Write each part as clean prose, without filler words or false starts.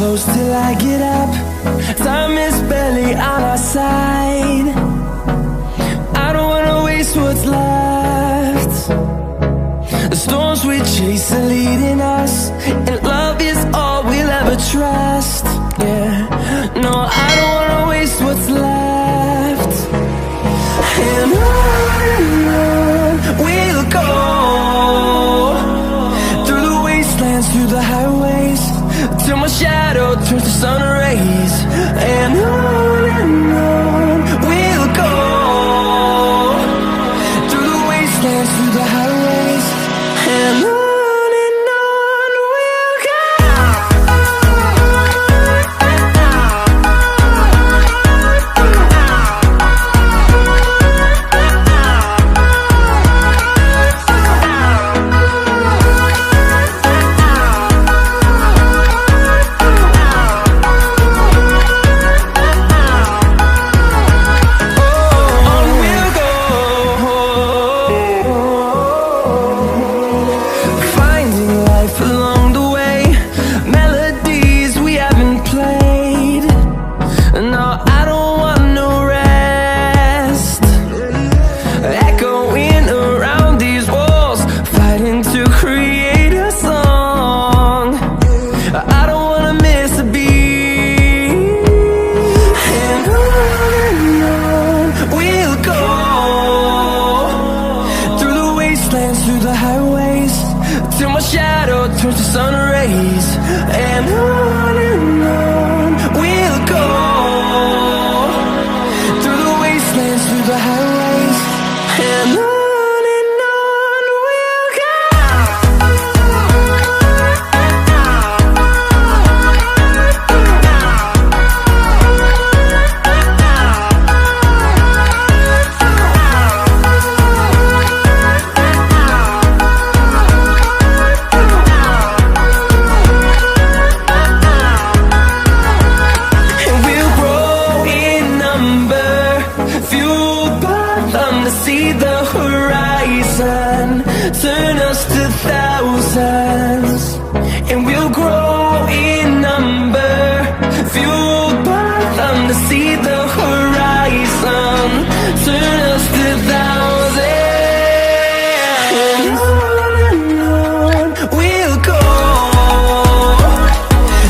close till I get up. Time is barely on our side. I don't wanna waste what's left. The storms we chase are leading us, and love is all we'll ever trust. Yeah, no, I don't wanna waste what's left. And on we'll go, through the wastelands, through the highways, till my shadow turns to sun rays. And on we'll go, through the wastelands, through the highways, and on we'll go. Through the highways, till my shadow turns to sun rays. And on we'll go, through the wastelands, through the highways, and on we'll go. See the horizon, turn us to thousands, and we'll grow in number, fueled by them. To see the horizon, turn us to thousands, and on we'll go,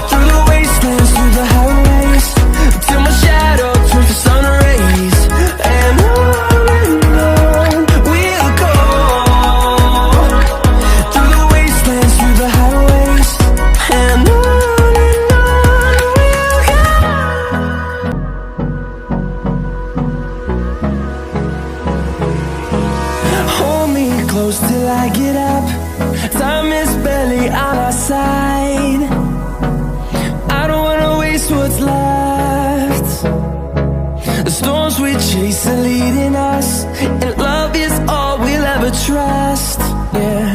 through the wastelands, through the highways, till my shadow turns to sun rays. And close till I get up. Time is barely on our side. I don't wanna waste what's left. The storms we chase are leading us, and love is all we'll ever trust. Yeah,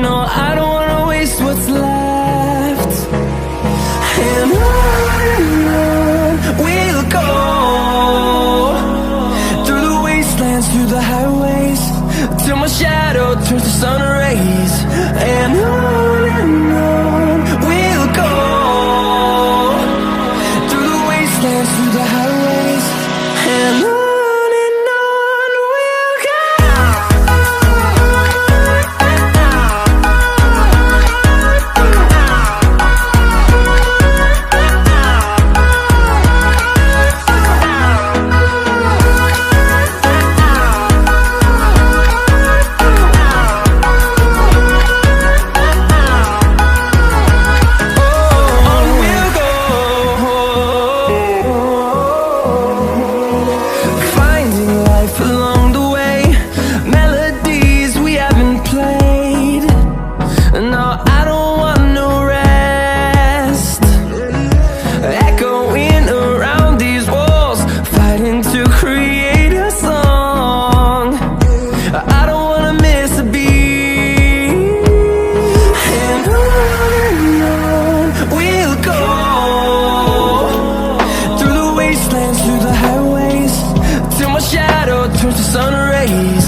no, I don't wanna waste what's left. And on we'll go, through the wastelands, through the highways, till my shadow turns to sun rays. And on we'll go, through the wastelands, through the highways, and on we'll go. turns to sun rays.